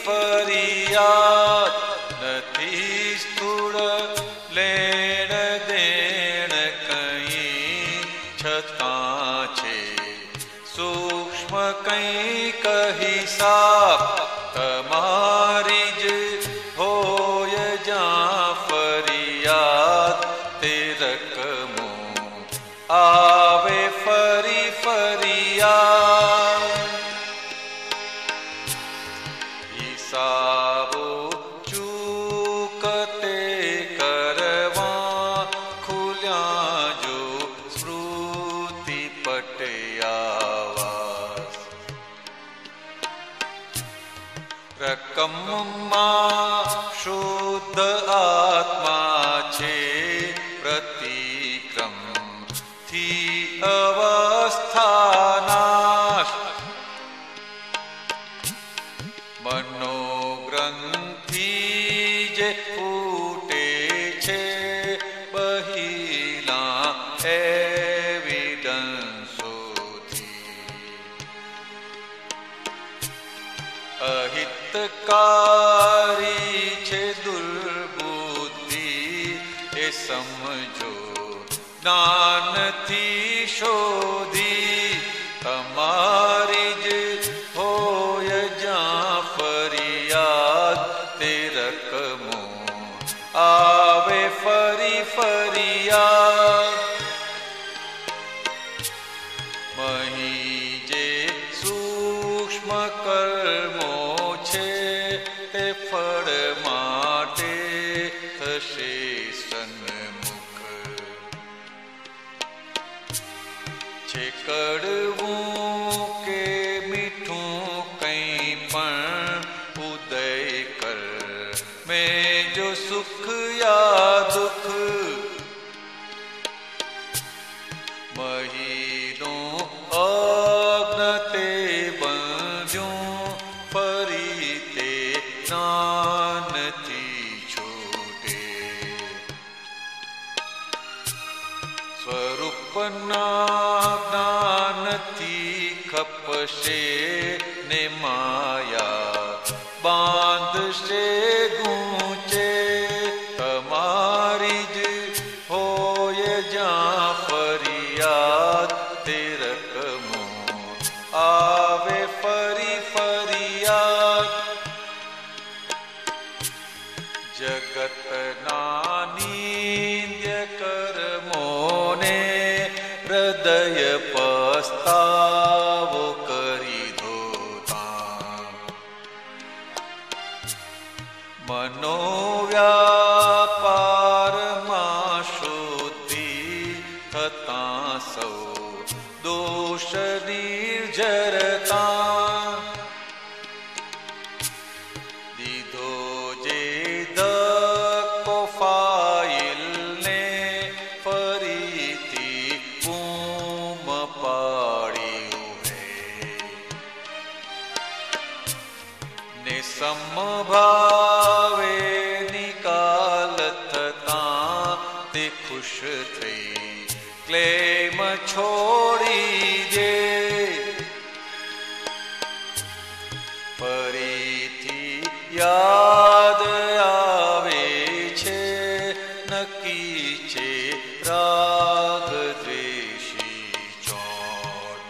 ફરિયાદ નથી સ્થૂળ લેણ દેણ કંઈ છતાં છે સૂક્ષ્મ કંઈક હિસાબ તમારી જ હોય જ્યાં ફરિયાદ તે રકમો આવે ફરી ફરિયાદ હિસાબો ચૂકતે કરવા ખુલ્યા જો સ્મૃતિ પટયાવાસ રકમમાં શુદ્ધ આત્મા છે પ્રતિક્રમ થી અવસ્થાનાશ મનોગ્રંથિ જે ફૂટે છે બહિલા એવિડન્સોથી અહિતકારી છે દુર્બુદ્ધિ એ સમજો જ્ઞાનથી શોધી તમારી જ હોય જ્યાં ફરિયાદ તે રકમો આવે ફરી ફરિયાદ મહી જે સૂક્ષ્મ કર્મો છે તે ફળ માટે થશે સન્મુખ છે કડવું કે મીઠું કંઈ પણ ઉદય કર મેં જો સુખ યા દુઃખ મહિનું અજ્ઞતે બંધ્યું ફરી તે જ્ઞાનથી છૂટે સ્વરૂપના જ્ઞાનથી ખપશે ને માયા બાંધશે ગૂંચે તમારી જ હોય જ્યાં ફરિયાદ તે રકમો આવે ફરી ફરિયાદ જગતના નિંદ્ય કર્મોને હૃદય પસ્તાવો કરી ધોતા મનોવ્યાપારમાં શુદ્ધિ થતાં સૌ દોષ નિર્જરતા દીધો જે ધક્કો ફાઇલને ફરીથી બૂમ પાડી ઉભે ને સમભાવે નિકાલ થતાં તે ખુશ થઈ ક્લેમ છોડી દે ફરીથી યાદ આવે છે નક્કી છે રાગ દ્વેષી ચોટ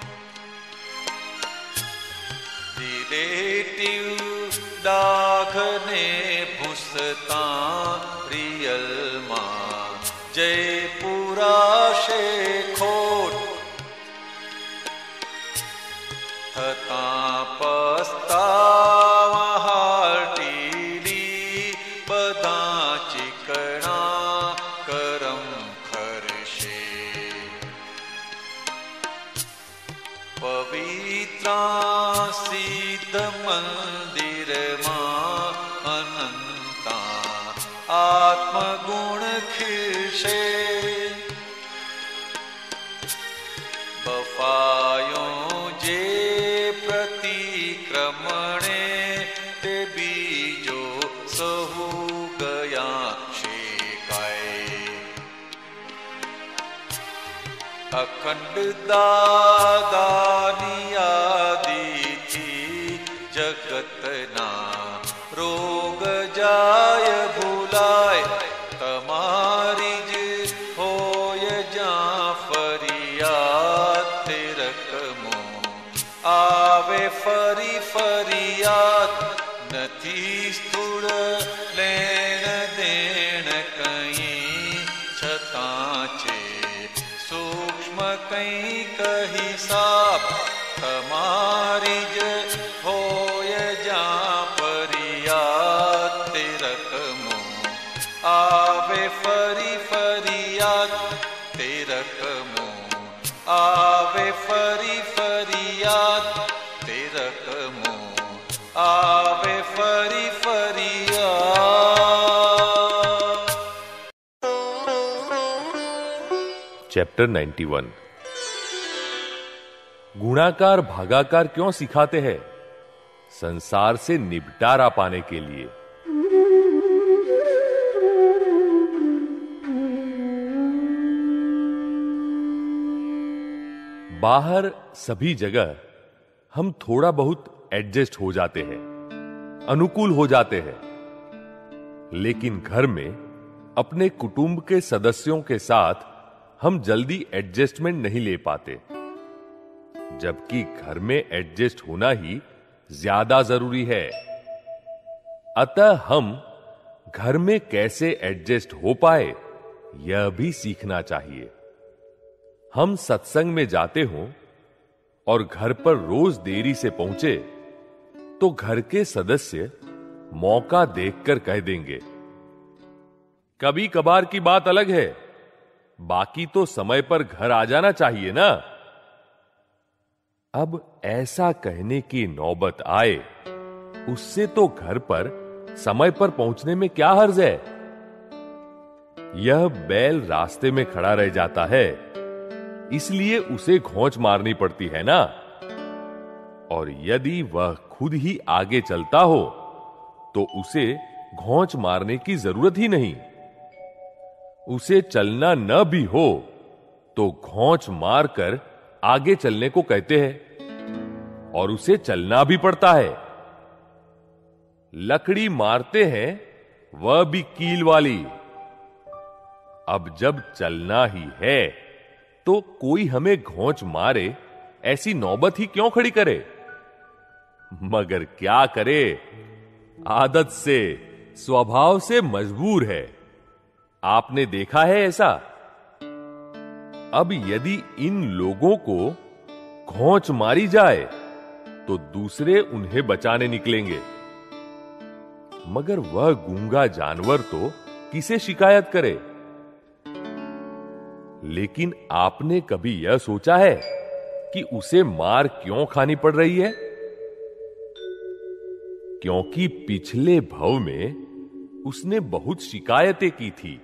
રિલેટિવ દાખને ભૂસતા રિયલમાં જય પુરાશે ખોટ થતાં પસ્તાવા હાટીલી બધા ચીકણા કરમ ખરશે પવિત્રા સિદ્ધ મંદિરમાં અનંતા આત્મગુણ ખીલશે બફાયો જે પ્રતિક્રમણે તે બીજો સહુ ગયા શેકાય અખંડ દાદાની યાદીથી જગતના जाय भुलाय तमारी ज होय जा फरियाद तिरकमो आवे फरी फरियाद नथी स्थूल लेण देण कहीं छतां छे सूक्ष्म कहीं कही साप तमारी ज होय जा फरियाद तिरकमो आवे फरी फरियाद तिरकमो आवे फरी फरियाद तिरकमो आवे फरी फरियाद। चैप्टर 91। गुणाकार भागाकार क्यों सिखाते हैं? संसार से निपटारा पाने के लिए। बाहर सभी जगह हम थोड़ा बहुत एडजस्ट हो जाते हैं, अनुकूल हो जाते हैं, लेकिन घर में अपने कुटुंब के सदस्यों के साथ हम जल्दी एडजस्टमेंट नहीं ले पाते, जबकि घर में एडजस्ट होना ही ज्यादा जरूरी है। अतः हम घर में कैसे एडजस्ट हो पाए यह भी सीखना चाहिए। हम सत्संग में जाते हों और घर पर रोज देरी से पहुंचे तो घर के सदस्य मौका देखकर कह देंगे, कभी कभार की बात अलग है, बाकी तो समय पर घर आ जाना चाहिए ना। अब ऐसा कहने की नौबत आए, उससे तो घर पर समय पर पहुंचने में क्या हर्ज है। यह बैल रास्ते में खड़ा रह जाता है, इसलिए उसे घोंच मारनी पड़ती है ना। और यदि वह खुद ही आगे चलता हो तो उसे घोंच मारने की जरूरत ही नहीं। उसे चलना न भी हो तो घोंच मारकर आगे चलने को कहते हैं और उसे चलना भी पड़ता है। लकड़ी मारते हैं वह भी कील वाली। अब जब चलना ही है तो कोई हमें घोंच मारे ऐसी नौबत ही क्यों खड़ी करे। मगर क्या करे, आदत से, स्वभाव से मजबूर है। आपने देखा है ऐसा। अब यदि इन लोगों को घोंच मारी जाए तो दूसरे उन्हें बचाने निकलेंगे, मगर वह गूंगा जानवर तो किसे शिकायत करे। लेकिन आपने कभी यह सोचा है कि उसे मार क्यों खानी पड़ रही है? क्योंकि पिछले भव में उसने बहुत शिकायतें की थी,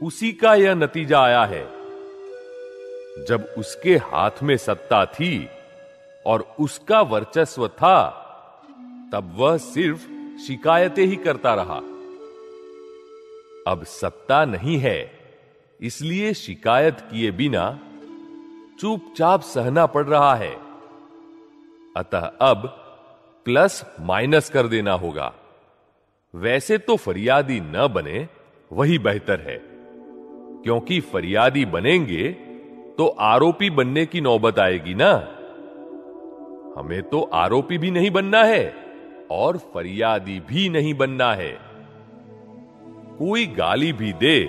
उसी का यह नतीजा आया है। जब उसके हाथ में सत्ता थी और उसका वर्चस्व था, तब वह सिर्फ शिकायतें ही करता रहा। अब सत्ता नहीं है, इसलिए शिकायत किए बिना चुपचाप सहना पड़ रहा है। अतः अब प्लस माइनस कर देना होगा। वैसे तो फरियादी न बने वही बेहतर है, क्योंकि फरियादी बनेंगे तो आरोपी बनने की नौबत आएगी ना। हमें तो आरोपी भी नहीं बनना है और फरियादी भी नहीं बनना है। कोई गाली भी दे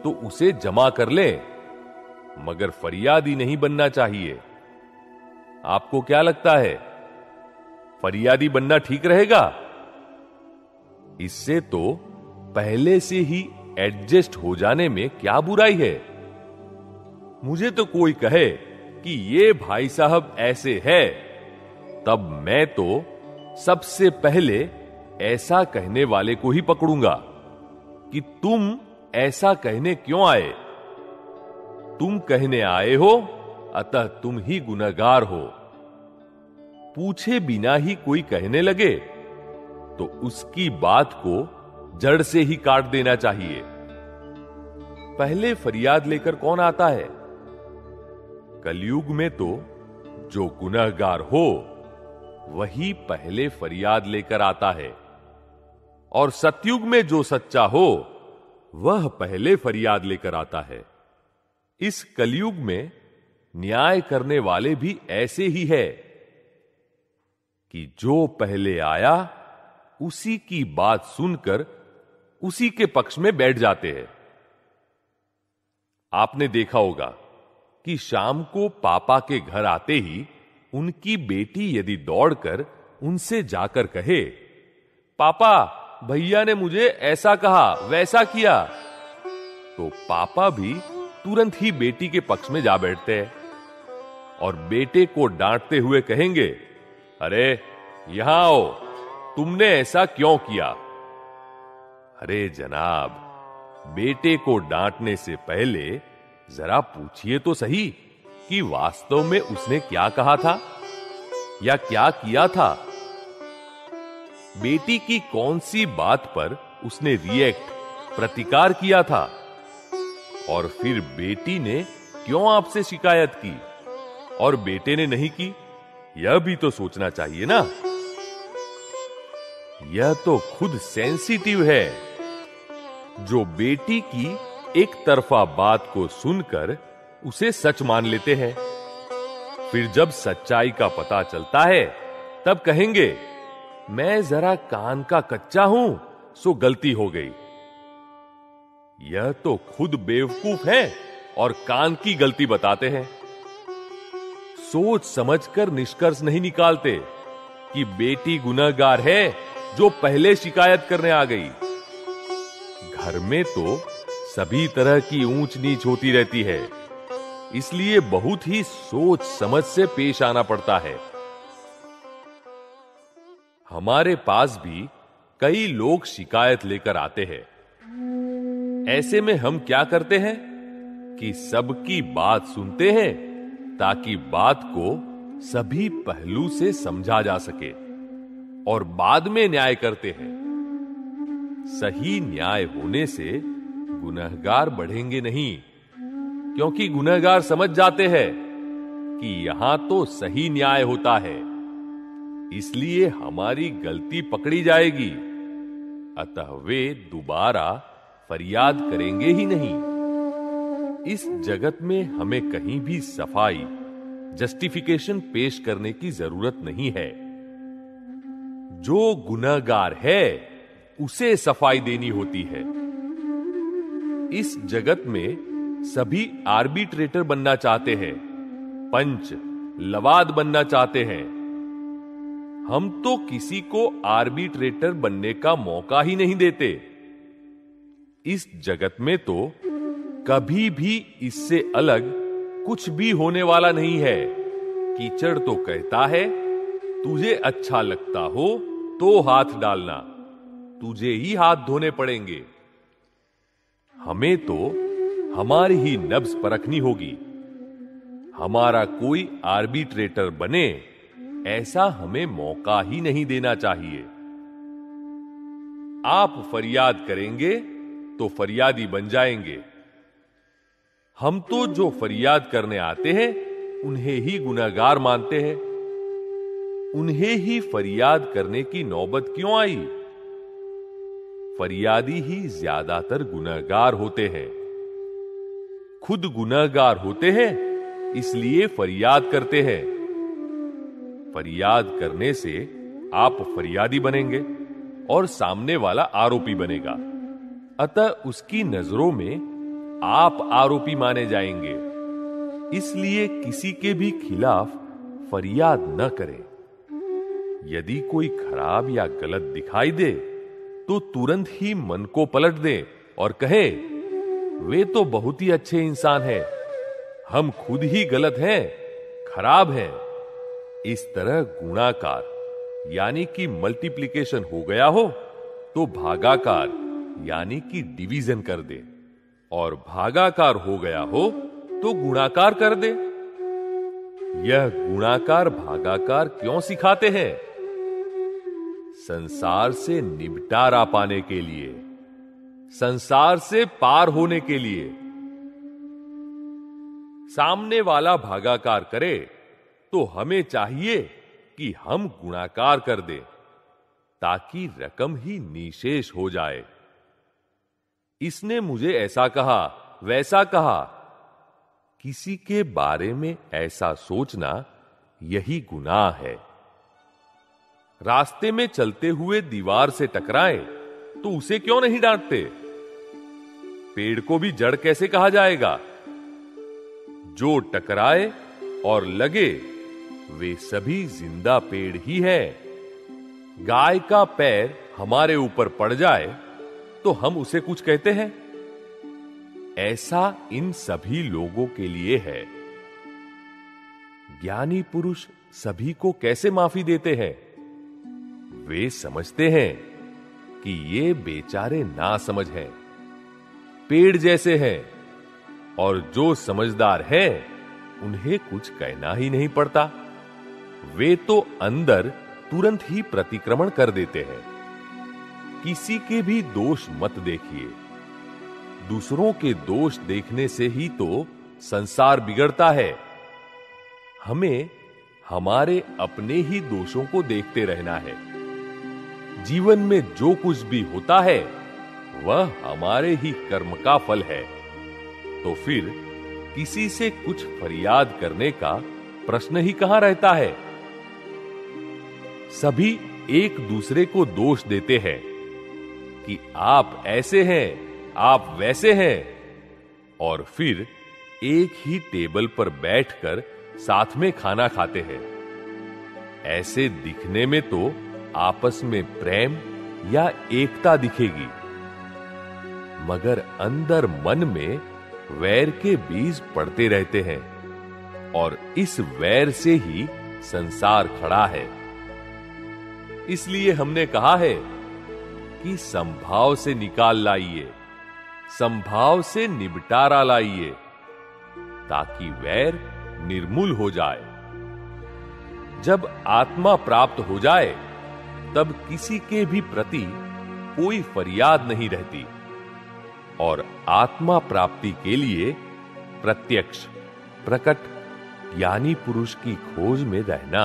तो उसे जमा कर ले, मगर फरियादी नहीं बनना चाहिए। आपको क्या लगता है, फरियादी बनना ठीक रहेगा? इससे तो पहले से ही एडजस्ट हो जाने में क्या बुराई है। मुझे तो कोई कहे कि ये भाई साहब ऐसे है, तब मैं तो सबसे पहले ऐसा कहने वाले को ही पकड़ूंगा कि तुम ऐसा कहने क्यों आए। तुम कहने आए हो, अतः तुम ही गुनहगार हो। पूछे बिना ही कोई कहने लगे तो उसकी बात को जड़ से ही काट देना चाहिए। पहले फरियाद लेकर कौन आता है? कलयुग में तो जो गुनहगार हो वही पहले फरियाद लेकर आता है। और सतयुग में जो सच्चा हो वह पहले फरियाद लेकर आता है। इस कलयुग में न्याय करने वाले भी ऐसे ही है कि जो पहले आया उसी की बात सुनकर उसी के पक्ष में बैठ जाते हैं। आपने देखा होगा कि शाम को पापा के घर आते ही उनकी बेटी यदि दौड़कर उनसे जाकर कहे, पापा भैया ने मुझे ऐसा कहा वैसा किया, तो पापा भी तुरंत ही बेटी के पक्ष में जा बैठते हैं और बेटे को डांटते हुए कहेंगे, अरे यहां आओ, तुमने ऐसा क्यों किया। अरे जनाब, बेटे को डांटने से पहले जरा पूछिए तो सही कि वास्तव में उसने क्या कहा था या क्या किया था। बेटी की कौन सी बात पर उसने प्रतिकार किया था और फिर बेटी ने क्यों आपसे शिकायत की और बेटे ने नहीं की, यह भी तो सोचना चाहिए ना। यह तो खुद सेंसिटिव है जो बेटी की एक तरफा बात को सुनकर उसे सच मान लेते हैं। फिर जब सच्चाई का पता चलता है तब कहेंगे, मैं जरा कान का कच्चा हूं सो गलती हो गई। यह तो खुद बेवकूफ है और कान की गलती बताते हैं। सोच समझकर निष्कर्ष नहीं निकालते कि बेटी गुनहगार है जो पहले शिकायत करने आ गई। घर में तो सभी तरह की ऊंच नीच होती रहती है, इसलिए बहुत ही सोच समझ से पेश आना पड़ता है। हमारे पास भी कई लोग शिकायत लेकर आते हैं। ऐसे में हम क्या करते हैं कि सबकी बात सुनते हैं ताकि बात को सभी पहलू से समझा जा सके और बाद में न्याय करते हैं। सही न्याय होने से गुनहगार बढ़ेंगे नहीं, क्योंकि गुनहगार समझ जाते हैं कि यहां तो सही न्याय होता है, इसलिए हमारी गलती पकड़ी जाएगी, अतः वे दोबारा फरियाद करेंगे ही नहीं। इस जगत में हमें कहीं भी सफाई, जस्टिफिकेशन पेश करने की जरूरत नहीं है। जो गुनहगार है उसे सफाई देनी होती है। इस जगत में सभी आर्बिट्रेटर बनना चाहते हैं, पंच, लवाद बनना चाहते हैं। हम तो किसी को आर्बिट्रेटर बनने का मौका ही नहीं देते। इस जगत में तो कभी भी इससे अलग कुछ भी होने वाला नहीं है। कीचड़ तो कहता है, तुझे अच्छा लगता हो तो हाथ डालना, तुझे ही हाथ धोने पड़ेंगे। हमें तो हमारी ही नब्ज परखनी होगी। हमारा कोई आर्बिट्रेटर बने ऐसा हमें मौका ही नहीं देना चाहिए। आप फरियाद करेंगे तो फरियादी बन जाएंगे। हम तो जो फरियाद करने आते हैं उन्हें ही गुनहगार मानते हैं। उन्हें ही फरियाद करने की नौबत क्यों आई? फरियादी ही ज्यादातर गुनहगार होते हैं। खुद गुनहगार होते हैं इसलिए फरियाद करते हैं। फरियाद करने से आप फरियादी बनेंगे और सामने वाला आरोपी बनेगा, अतः उसकी नजरों में आप आरोपी माने जाएंगे। इसलिए किसी के भी खिलाफ फरियाद न करें। यदि कोई खराब या गलत दिखाई दे तो तुरंत ही मन को पलट दें और कहें, वे तो बहुत ही अच्छे इंसान हैं, हम खुद ही गलत हैं, खराब हैं। इस तरह गुणाकार यानी कि मल्टीप्लिकेशन हो गया हो तो भागाकार यानी कि डिवीजन कर दे, और भागाकार हो गया हो तो गुणाकार कर दे। यह गुणाकार भागाकार क्यों सिखाते हैं? संसार से निपटारा पाने के लिए, संसार से पार होने के लिए। सामने वाला भागाकार करे तो हमें चाहिए कि हम गुणाकार कर दें, ताकि रकम ही निशेष हो जाए। इसने मुझे ऐसा कहा, वैसा कहा। किसी के बारे में ऐसा सोचना यही गुनाह है। रास्ते में चलते हुए दीवार से टकराए तो उसे क्यों नहीं डांटते? पेड़ को भी जड़ कैसे कहा जाएगा? जो टकराए और लगे वे सभी जिंदा पेड़ ही है। गाय का पैर हमारे ऊपर पड़ जाए तो हम उसे कुछ कहते हैं? ऐसा इन सभी लोगों के लिए है। ज्ञानी पुरुष सभी को कैसे माफी देते हैं? वे समझते हैं कि ये बेचारे नासमझ हैं, पेड़ जैसे हैं, और जो समझदार हैं उन्हें कुछ कहना ही नहीं पड़ता। वे तो अंदर तुरंत ही प्रतिक्रमण कर देते हैं। किसी के भी दोष मत देखिए। दूसरों के दोष देखने से ही तो संसार बिगड़ता है। हमें हमारे अपने ही दोषों को देखते रहना है। जीवन में जो कुछ भी होता है वह हमारे ही कर्म का फल है। तो फिर किसी से कुछ फरियाद करने का प्रश्न ही कहां रहता है। सभी एक दूसरे को दोष देते हैं कि आप ऐसे हैं, आप वैसे हैं, और फिर एक ही टेबल पर बैठकर साथ में खाना खाते हैं। ऐसे दिखने में तो आपस में प्रेम या एकता दिखेगी, मगर अंदर मन में वैर के बीज पड़ते रहते हैं, और इस वैर से ही संसार खड़ा है। इसलिए हमने कहा है कि संभाव से निकाल लाइए, संभाव से निबटारा लाइए, ताकि वैर निर्मूल हो जाए। जब आत्मा प्राप्त हो जाए तब किसी के भी प्रति कोई फरियाद नहीं रहती, और आत्मा प्राप्ति के लिए प्रत्यक्ष प्रकट ज्ञानी पुरुष की खोज में रहना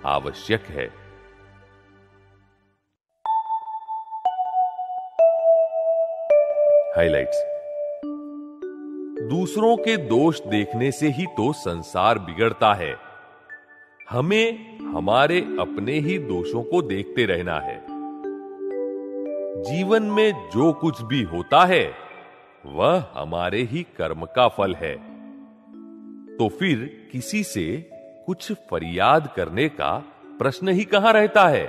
आवश्यक है। हाइलाइट्स। दूसरों के दोष देखने से ही तो संसार बिगड़ता है। हमें हमारे अपने ही दोषों को देखते रहना है। जीवन में जो कुछ भी होता है वह हमारे ही कर्म का फल है। तो फिर किसी से कुछ फरियाद करने का प्रश्न ही कहां रहता है।